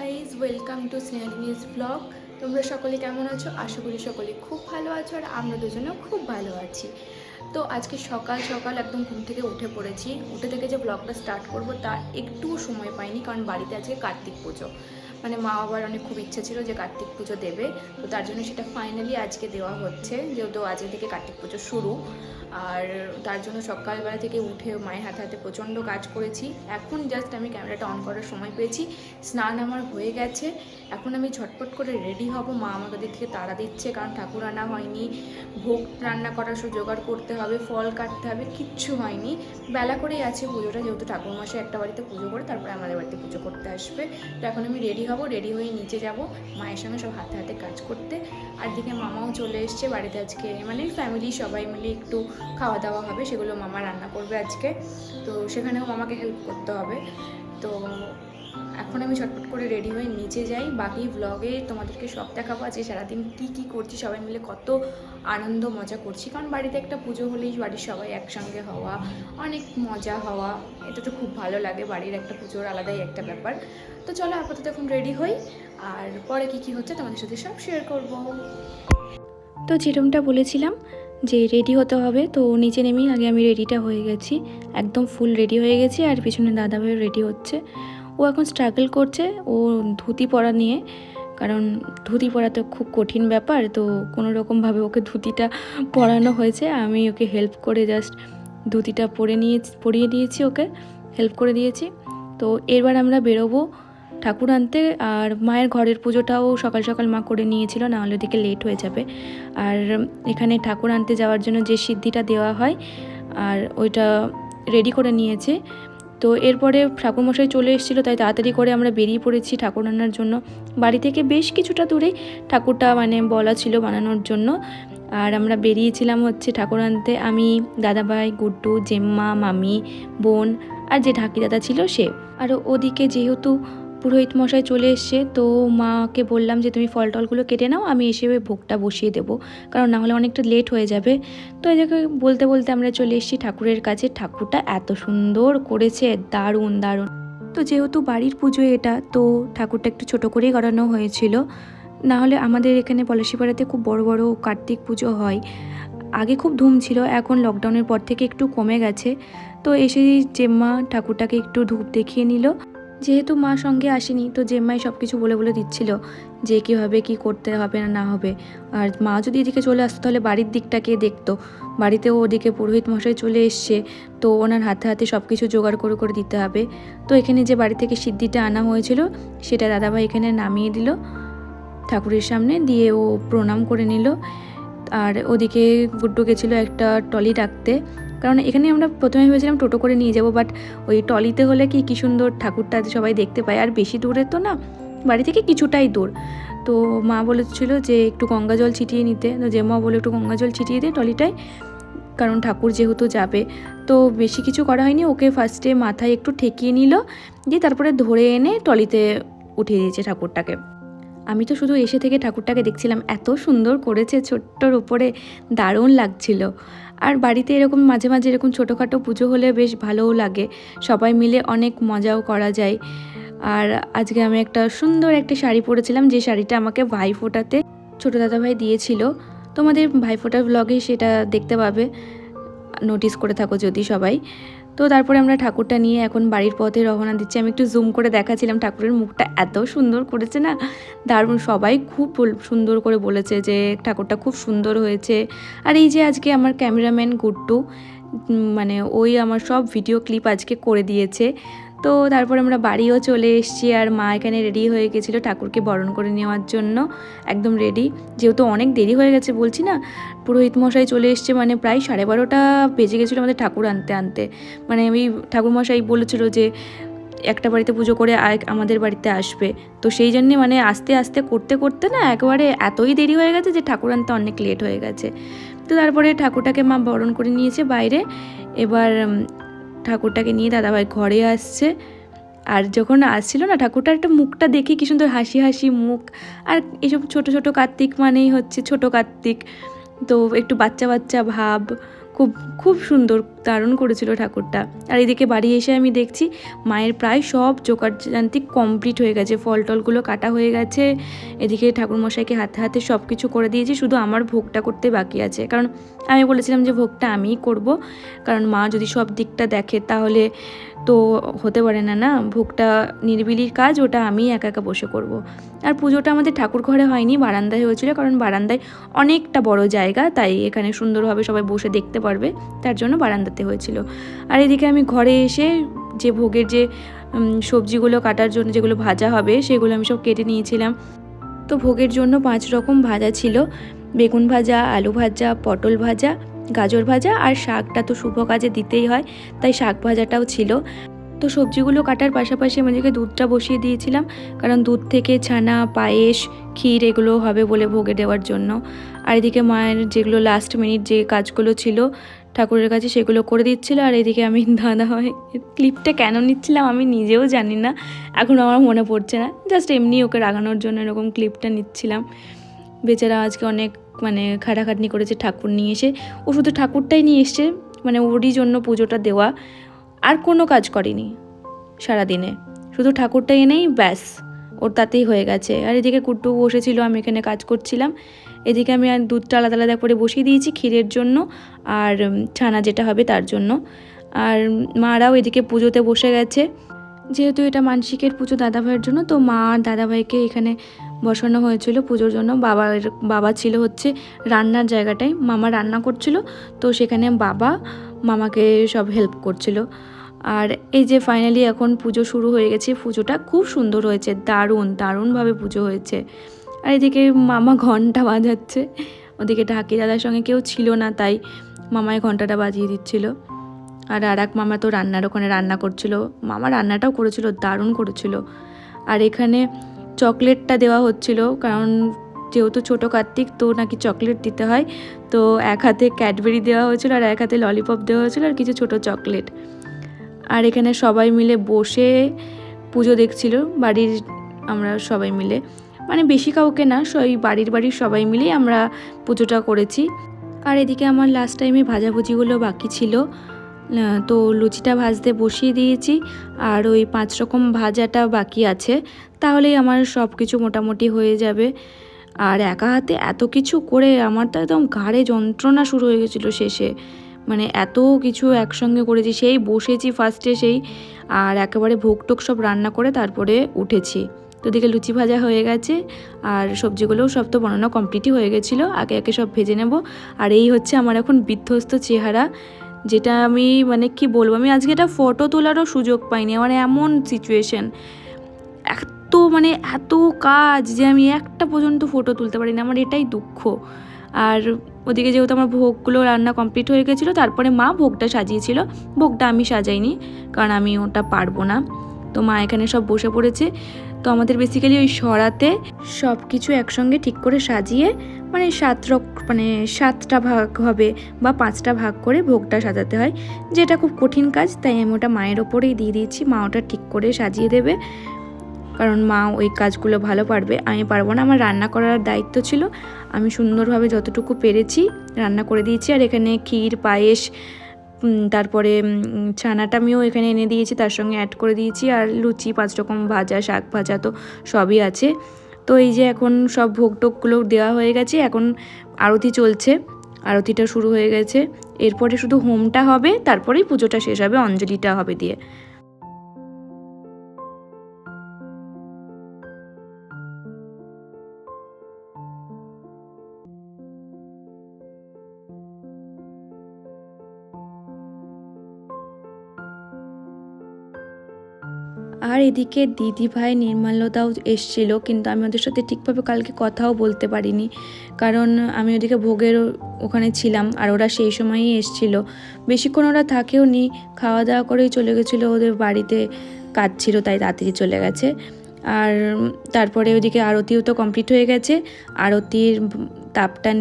Guys, welcome to Snehalini's blog. তোমরা সকলে কেমন আছো? আশা করি সকলে খুব ভালো আছো, আর আমরা দুজনেও খুব ভালো আছি। তো আজকে সকাল সকাল একদম ঘুম থেকে উঠে পড়েছি। উঠে থেকে যে ব্লগটা স্টার্ট করব তার একটুও সময় পাইনি, কারণ বাড়িতে আজকে কার্তিক পুজো। মানে মা বাবার অনেক খুব ইচ্ছে ছিল যে কার্তিক পুজো দেবে, তো তার জন্য সেটা ফাইনালি আজকে দেওয়া হচ্ছে, যেহেতু আজকে থেকে কার্তিক পুজো শুরু। আর তার জন্য সকালবেলা থেকে উঠে মায়ের হাতে হাতে প্রচণ্ড কাজ করেছি। এখন জাস্ট আমি ক্যামেরাটা অন করার সময় পেয়েছি। স্নান আমার হয়ে গেছে, এখন আমি ঝটপট করে রেডি হব। মা আমাকে দিক থেকে তাড়া দিচ্ছে, কারণ ঠাকুর আনা হয়নি, ভোগ রান্না করার জোগাড় করতে হবে, ফল কাটতে হবে, কিচ্ছু হয়নি। বেলা করেই আছে পুজোটা, যেহেতু ঠাকুরমশাই একটা বাড়িতে পুজো করে তারপরে আমাদের বাড়িতে পুজো করতে আসবে। তো এখন আমি রেডি হব, রেডি হয়ে নিচে যাব মায়ের সঙ্গে সব হাতে হাতে কাজ করতে। আর দিকে মামাও চলে এসছে বাড়িতে আজকে, মানে ফ্যামিলি সবাই মিলে একটু খাওয়া দাওয়া হবে, সেগুলো মামা রান্না করবে আজকে। তো সেখানেও মামাকে হেল্প করতে হবে। তো এখন আমি ঝটপট করে রেডি হয়ে নিচে যাই। বাকি ব্লগে তোমাদেরকে সব দেখাবো যে সারাদিন কী করছি, সবাই মিলে কত আনন্দ মজা করছি। কারণ বাড়িতে একটা পুজো হলেই বাড়ির সবাই একসঙ্গে হওয়া, অনেক মজা হওয়া, এটা তো খুব ভালো লাগে। বাড়ির একটা পুজোর আলাদাই একটা ব্যাপার। তো চলো আপাতত এখন রেডি হই, আর পরে কী হচ্ছে তোমাদের সাথে সব শেয়ার করব। তো যেরকমটা বলেছিলাম যে রেডি হতে হবে, তো নিচে নেমেই আগে আমি রেডিটা হয়ে গেছি, একদম ফুল রেডি হয়ে গেছি। আর পিছনে দাদাভাই রেডি হচ্ছে, ও এখন স্ট্রাগল করছে ও ধুতি পরা নিয়ে, কারণ ধুতি পরা তো খুব কঠিন ব্যাপার। তো কোনো রকমভাবে ওকে ধুতিটা পরানো হয়েছে, আমি ওকে হেল্প করে জাস্ট ধুতিটা পরিয়ে দিয়েছি, ওকে হেল্প করে দিয়েছি। তো এবার আমরা বেরোবো ঠাকুর আনতে। আর মায়ের ঘরের পুজোটাও সকাল সকাল মা করে নিয়েছিল, নাহলে ওদিকে লেট হয়ে যাবে। আর এখানে ঠাকুর আনতে যাওয়ার জন্য যে সিদ্ধিটা দেওয়া হয়, আর ওইটা রেডি করে নিয়েছে। তো এরপরে ঠাকুরমশাই চলে এসেছিলো, তাই তাড়াতাড়ি করে আমরা বেরিয়ে পড়েছি ঠাকুর আনার জন্য। বাড়ি থেকে বেশ কিছুটা দূরেই ঠাকুরটা মানে বলা ছিল বানানোর জন্য। আর আমরা বেরিয়েছিলাম হচ্ছে ঠাকুর আনতে, আমি, দাদাভাই, গুড্ডু, জেম্মা, মামি, বোন, আর যে ঢাকি দাদা ছিল সে। আর ওদিকে যেহেতু পুরোহিত মশাই চলে এসছে, তো মাকে বললাম যে তুমি ফল টলগুলো কেটে নাও, আমি এসে ভোগটা বসিয়ে দেবো, কারণ নাহলে অনেকটা লেট হয়ে যাবে। তো এই জায়গায় বলতে বলতে আমরা চলে এসেছি ঠাকুরের কাছে। ঠাকুরটা এত সুন্দর করেছে, দারুণ দারুণ। তো যেহেতু বাড়ির পুজো এটা, তো ঠাকুরটা একটু ছোট করেই করানো হয়েছিল। নাহলে আমাদের এখানে পলাশিপাড়াতে খুব বড় বড় কার্তিক পুজো হয়, আগে খুব ধুম ছিল, এখন লকডাউনের পর থেকে একটু কমে গেছে। তো এসে জেম্মা ঠাকুরটাকে একটু ধূপ দেখিয়ে নিল। যেহেতু মা সঙ্গে আসেনি, তো জেম্মাই সব কিছু বলে বলে দিচ্ছিল যে কীভাবে কী করতে হবে না হবে। আর মা যদি এদিকে চলে আসতো তাহলে বাড়ির দিকটা কে দেখতো। বাড়িতেও ওদিকে পুরোহিত মশাই চলে এসছে, তো ওনার হাতে হাতে সব কিছু জোগাড় করে করে দিতে হবে। তো এখানে যে বাড়ি থেকে সিদ্ধিটা আনা হয়েছিল, সেটা দাদাভাই এখানে নামিয়ে দিল ঠাকুরের সামনে, দিয়ে ও প্রণাম করে নিল। আর ওদিকে গুড্ডু গেছিলো একটা টলি ডাকতে, কারণ এখানে আমরা প্রথমে ভেবেছিলাম টোটো করে নিয়ে যাব, বাট ওই টলিতে হলে কি সুন্দর ঠাকুরটা সবাই দেখতে পায়। আর বেশি দূরে তো না, বাড়ি থেকে কিছুটাই দূর। তো মা বলেছিল যে একটু গঙ্গা জল ছিটিয়ে নিতে, তো যে মা বলে একটু গঙ্গা জল ছিটিয়ে দিয়ে টলিটায়, কারণ ঠাকুর যেহেতু যাবে। তো বেশি কিছু করা হয়নি, ওকে ফার্স্টে মাথায় একটু ঠেকিয়ে নিল, দিয়ে তারপরে ধরে এনে টলিতে উঠিয়ে দিয়েছে ঠাকুরটাকে। আমি তো শুধু এসে থেকে ঠাকুরটাকে দেখছিলাম, এত সুন্দর করেছে, ছোট্টর উপরে দারুণ লাগছিল। আর বাড়িতে এরকম মাঝে মাঝে এরকম ছোটোখাটো পুজো হলে বেশ ভালোও লাগে, সবাই মিলে অনেক মজাও করা যায়। আর আজকে আমি একটা সুন্দর একটা শাড়ি পরেছিলাম, যে শাড়িটা আমাকে ভাইফোঁটাতে ছোটো দাদাভাই দিয়েছিল। তোমাদের ভাইফোঁটার ব্লগে সেটা দেখতে পাবে, নোটিস করে থাকো যদি সবাই। তো তারপরে আমরা ঠাকুরটা নিয়ে এখন বাড়ির পথে রওনা দিচ্ছি। আমি একটু জুম করে দেখাচ্ছিলাম, ঠাকুরের মুখটা এত সুন্দর করেছে না, দারুণ। সবাই খুব সুন্দর করে বলেছে যে ঠাকুরটা খুব সুন্দর হয়েছে। আর এই যে আজকে আমার ক্যামেরাম্যান গুড্ডু, মানে ওই আমার সব ভিডিও ক্লিপ আজকে করে দিয়েছে। তো তারপর আমরা বাড়িও চলে এসেছি, আর মা এখানে রেডি হয়ে গেছিলো ঠাকুরকে বরণ করে নেওয়ার জন্য, একদম রেডি। যেহেতু অনেক দেরি হয়ে গেছে বলছি না, পুরোহিত মশাই চলে এসছে, মানে প্রায় 12:30 বেজে গেছিলো আমাদের ঠাকুর আনতে আনতে। মানে ওই ঠাকুরমশাই বলেছিল যে একটা বাড়িতে পুজো করে আমাদের বাড়িতে আসবে, তো সেই জন্যে মানে আস্তে আস্তে করতে করতে না একবারে এতই দেরি হয়ে গেছে যে ঠাকুর আনতে অনেক লেট হয়ে গেছে। তো তারপরে ঠাকুরটাকে মা বরণ করে নিয়েছে বাইরে। এবার ঠাকুরটাকে নিয়ে দাদাভাই ঘরে আসছে। আর যখন আসছিল না, ঠাকুরটার একটা মুখটা দেখে কি সুন্দর হাসি হাসি মুখ। আর এইসব ছোট ছোট কার্তিক মানেই হচ্ছে ছোট কার্তিক, তো একটু বাচ্চা বাচ্চা ভাব, খুব খুব সুন্দর, দারুণ করেছিল ঠাকুরটা। আর এদিকে বাড়ি এসে আমি দেখছি মায়ের প্রায় সব জোগাড়যান্ত্রিক কমপ্লিট হয়ে গেছে, ফল টলগুলো কাটা হয়ে গেছে। এদিকে ঠাকুরমশাইকে হাতে হাতে সব কিছু করে দিয়েছি, শুধু আমার ভোগটা করতে বাকি আছে। কারণ আমি বলেছিলাম যে ভোগটা আমিই করব, কারণ মা যদি সব দিকটা দেখে তাহলে তো হতে পারে না, না ভোগটা নিরিবিলির কাজ, ওটা আমি একা একা বসে করব। আর পুজোটা আমাদের ঠাকুর ঘরে হয়নি, বারান্দায় হয়েছিল, কারণ বারান্দায় অনেকটা বড় জায়গা, তাই এখানে সুন্দরভাবে সবাই বসে দেখতে পারবে, তার জন্য বারান্দাতে হয়েছিল। আর এদিকে আমি ঘরে এসে যে ভোগের যে সবজিগুলো কাটার জন্য যেগুলো ভাজা হবে সেগুলো আমি সব কেটে নিয়েছিলাম। তো ভোগের জন্য 5 রকম ভাজা ছিল, বেগুন ভাজা, আলু ভাজা, পটল ভাজা, গাজর ভাজা, আর শাকটা তো শুভ কাজে দিতেই হয়, তাই শাক ভাজাটাও ছিল। তো সবজিগুলো কাটার পাশাপাশি আমি এদিকে দুধটা বসিয়ে দিয়েছিলাম, কারণ দুধ থেকে ছানা, পায়েস, ক্ষীর এগুলো হবে বলে ভোগে দেওয়ার জন্য। আর এদিকে মায়ের যেগুলো লাস্ট মিনিট যে কাজগুলো ছিল ঠাকুরের কাছে সেগুলো করে দিচ্ছিল। আর এদিকে আমি দাদাভাই ক্লিপটা কেন নিচ্ছিলাম আমি নিজেও জানি না, এখন আমার মনে পড়ছে না, জাস্ট এমনি ওকে রাগানোর জন্য এরকম ক্লিপটা নিচ্ছিলাম। বেচারা আজকে অনেক খাটাখাটনি করেছে ঠাকুর নিয়ে এসে, ও শুধু ঠাকুরটাই নিয়ে এসছে, ওরই জন্য পুজোটা দেওয়া, আর কোনো কাজ করেনি সারাদিনে, শুধু ঠাকুরটা এনেই ব্যাস ওর তাতেই হয়ে গেছে। আর এদিকে কুট্টু বসেছিল, আমি এখানে কাজ করছিলাম। এদিকে আমি আর দুধটা আলাদা আলাদা করে বসিয়ে দিয়েছি ক্ষীরের জন্য আর ছানা যেটা হবে তার জন্য। আর মারাও এদিকে পুজোতে বসে গেছে, যেহেতু এটা মানসিকের পুজো দাদাভাইয়ের জন্য, তো মা আর দাদাভাইকে এখানে বসানো হয়েছিল পুজোর জন্য। বাবা ছিল হচ্ছে রান্নার জায়গাটায়, মামা রান্না করছিল, তো সেখানে বাবা মামাকে সব হেল্প করছিল। আর এই যে ফাইনালি এখন পুজো শুরু হয়ে গেছে, পুজোটা খুব সুন্দর হয়েছে, দারুণভাবে পুজো হয়েছে। আর এদিকে মামা ঘন্টা বাজাচ্ছে, ওদিকে ঢাকি দাদার সঙ্গে কেউ ছিল না, তাই মামায় ঘন্টাটা বাজিয়ে দিচ্ছিল। আর এক মামা তো ওখানে রান্না করছিল, মামা রান্নাটাও করেছিল, দারুণ করেছিল। আর এখানে চকলেটটা দেওয়া হচ্ছিল, কারণ যেহেতু ছোটো কার্তিক তো নাকি চকলেট দিতে হয়, তো এক হাতে ক্যাডবেরি দেওয়া হয়েছিল আর এক হাতে ললিপপ দেওয়া হয়েছিল আর কিছু ছোটো চকলেট। আর এখানে সবাই মিলে বসে পুজো দেখছিল, বাড়ির আমরা সবাই মিলে, বেশি কাউকে না, বাড়ির সবাই মিলেই আমরা পুজোটা করেছি। আর এদিকে আমার লাস্ট টাইমে ভাজাভুজিগুলো বাকি ছিল, তো লুচিটা ভাজতে বসিয়ে দিয়েছি, আর ওই 5 রকম ভাজাটা বাকি আছে, তাহলেই আমার সব কিছু মোটামুটি হয়ে যাবে। আর একা হাতে এত কিছু করে আমার তো একদম ঘাড়ে যন্ত্রণা শুরু হয়ে গেছিলো শেষে, এত কিছু একসঙ্গে করেছি, সেই বসেছি ফার্স্টে আর একেবারে ভোগ টোক সব রান্না করে তারপরে উঠেছি। তো দিকে লুচি ভাজা হয়ে গেছে আর সবজিগুলোও সব তো বানানো কমপ্লিটই হয়ে গেছিলো, আগে আগে সব ভেজে নেব। আর এই হচ্ছে আমার এখন বিধ্বস্ত চেহারা, যেটা আমি কি বলবো, আমি আজকে এটা ফটো তোলারও সুযোগ পাইনি, আমার এমন সিচুয়েশন, এত কাজ যে আমি একটা পর্যন্ত ফটো তুলতে পারি না, আমার এটাই দুঃখ। আর ওদিকে যেহেতু আমার ভোগগুলো রান্না কমপ্লিট হয়ে গেছিলো, তারপরে মা ভোগটা সাজিয়েছিল, ভোগটা আমি সাজাইনি কারণ আমি ওটা পারবো না। তো মা এখানে সব বসে পড়েছে। তো আমাদের বেসিক্যালি ওই সরাতে সব কিছু একসঙ্গে ঠিক করে সাজিয়ে 7টা ভাগ হবে বা 5টা ভাগ করে ভোগটা সাজাতে হয়, যেটা খুব কঠিন কাজ, তাই আমি ওটা মায়ের ওপরেই দিয়ে দিয়েছি, মা ওটা ঠিক করে সাজিয়ে দেবে, কারণ মা ওই কাজগুলো ভালো পারবে, আমি পারবো না। আমার রান্না করার দায়িত্ব ছিল, আমি সুন্দরভাবে যতটুকু পেরেছি রান্না করে দিয়েছি। আর এখানে ক্ষীর, পায়েস, তারপরে ছানাটা আমিও এখানে এনে দিয়েছি, তার সঙ্গে অ্যাড করে দিয়েছি, আর লুচি, 5 রকম ভাজা, শাক ভাজা তো সবই আছে। তো এই যে এখন সব ভোগ টোকগুলো দেওয়া হয়ে গেছে, এখন আরতি চলছে, আরতিটা শুরু হয়ে গেছে, এরপরে শুধু হোমটা হবে, তারপরেই পুজোটা শেষ হবে, অঞ্জলিটা হবে দিয়ে। আর এদিকে দিদিভাই নির্মাল্যতাও এসছিল, কিন্তু আমি ওদের সাথে ঠিকভাবে কালকে কথাও বলতে পারিনি, কারণ আমি ওদিকে ভোগের ওখানে ছিলাম আর ওরা সেই সময়ই এসছিল, বেশিক্ষণ ওরা থাকেও নি, খাওয়া দাওয়া করেই চলে গেছিলো, ওদের বাড়িতে কাজ ছিল তাই তাড়াতাড়ি চলে গেছে। আর তারপরে ওদিকে আরতিও তো কমপ্লিট হয়ে গেছে, আরতির তাপটা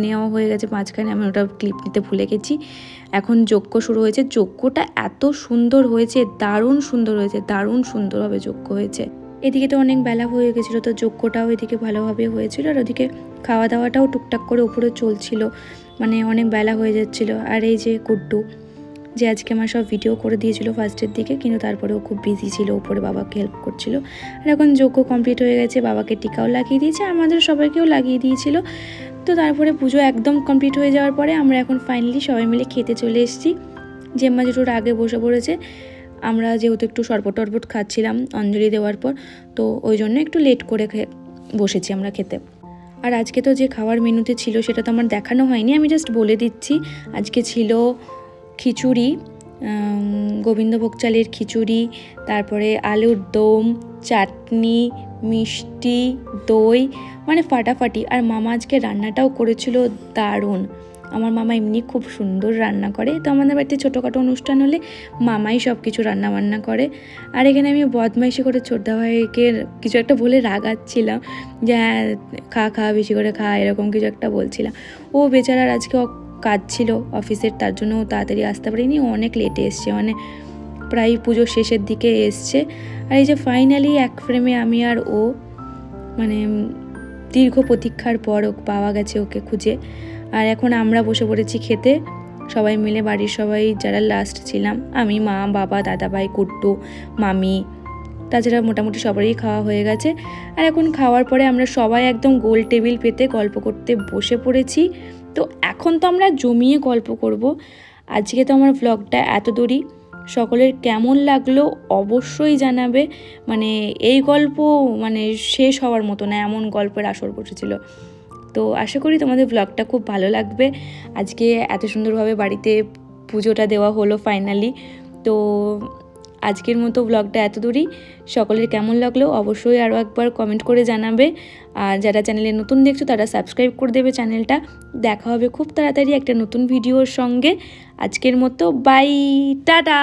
নেওয়া হয়ে গেছে মাঝখানে, আমি ওটা ক্লিপ নিতে ভুলে গেছি। এখন যজ্ঞ শুরু হয়েছে, যজ্ঞটা এত সুন্দর হয়েছে, দারুণ সুন্দরভাবে যজ্ঞ হয়েছে। এদিকে তো অনেক বেলা হয়ে গেছিলো, তো যজ্ঞটাও এদিকে ভালোভাবে হয়েছিল, আর ওদিকে খাওয়া দাওয়াটাও টুকটাক করে উপরে চলছিল, মানে অনেক বেলা হয়ে যাচ্ছিলো। আর এই যে কুড্ডু, যে আজকে আমার সব ভিডিও করে দিয়েছিল ফার্স্টের দিকে, কিন্তু তারপরেও খুব বিজি ছিল, উপরে বাবাকে হেল্প করছিল। আর এখন যজ্ঞ কমপ্লিট হয়ে গেছে, বাবাকে টিকাও লাগিয়ে দিয়েছে, আমাদের সবাইকেও লাগিয়ে দিয়েছিল। তো তারপরে পুজো একদম কমপ্লিট হয়ে যাওয়ার পরে আমরা এখন ফাইনালি সবাই মিলে খেতে চলে এসেছি। জেম্মা জেঠুর আগে বসে পড়েছে, আমরা যেহেতু একটু শরবত টরবট খাচ্ছিলাম অঞ্জলি দেওয়ার পর, তো ওই জন্য একটু লেট করে বসেছি আমরা খেতে। আর আজকে তো যে খাওয়ার মেনুতে ছিল সেটা তো আমার দেখানো হয়নি, আমি জাস্ট বলে দিচ্ছি। আজকে ছিল খিচুড়ি, গোবিন্দভোগ চালের খিচুড়ি, তারপরে আলুর দম, চাটনি, মিষ্টি, দই, মানে ফাটাফাটি। আর মামা আজকে রান্নাটাও করেছিল দারুণ। আমার মামা এমনি খুব সুন্দর রান্না করে, তো আমাদের বাড়িতে ছোটোখাটো অনুষ্ঠান হলে মামাই সব কিছু রান্না বান্না করে। আর এখানে আমি বদমাইশি করে ছোটদা ভাইকে কিছু একটা বলে রাগাচ্ছিলাম যে হ্যাঁ খা বেশি করে খা, এরকম কিছু একটা বলছিলাম। ও বেচারার আজকে কাজ ছিল অফিসের, তার জন্য তাড়াতাড়ি আসতে পারিনি, অনেক লেটে এসছে, মানে প্রায় পুজোর শেষের দিকে এসছে। আর এই যে ফাইনালি এক ফ্রেমে আমি আর ও, মানে দীর্ঘ প্রতীক্ষার পর পাওয়া গেছে ওকে খুঁজে। আর এখন আমরা বসে পড়েছি খেতে সবাই মিলে, বাড়ির সবাই যারা লাস্ট ছিলাম, আমি, মা, বাবা, দাদাভাই, কুট্টু, মামি, তাছাড়া মোটামুটি সবারই খাওয়া হয়ে গেছে। আর এখন খাওয়ার পরে আমরা সবাই একদম গোল টেবিল পেতে গল্প করতে বসে পড়েছি। তো এখন তো আমরা জমিয়ে গল্প করব। আজকে তো আমার ভ্লগটা এত দূরই, সকলের কেমন লাগলো অবশ্যই জানাবে। মানে এই গল্প মানে শেষ হওয়ার মতো না, এমন গল্পের আসর বসেছিল। তো আশা করি তোমাদের ভ্লগটা খুব ভালো লাগবে। আজকে এত সুন্দরভাবে বাড়িতে পুজোটা দেওয়া হলো ফাইনালি। তো আজকের মতো ভ্লগটা এত দূরই, সকলের কেমন লাগলো অবশ্যই আরও একবার কমেন্ট করে জানাবে। আর যারা চ্যানেলে নতুন দেখছো তারা সাবস্ক্রাইব করে দেবে চ্যানেলটা। দেখা হবে খুব তাড়াতাড়ি একটা নতুন ভিডিওর সঙ্গে। আজকের মতো বাই, টাটা।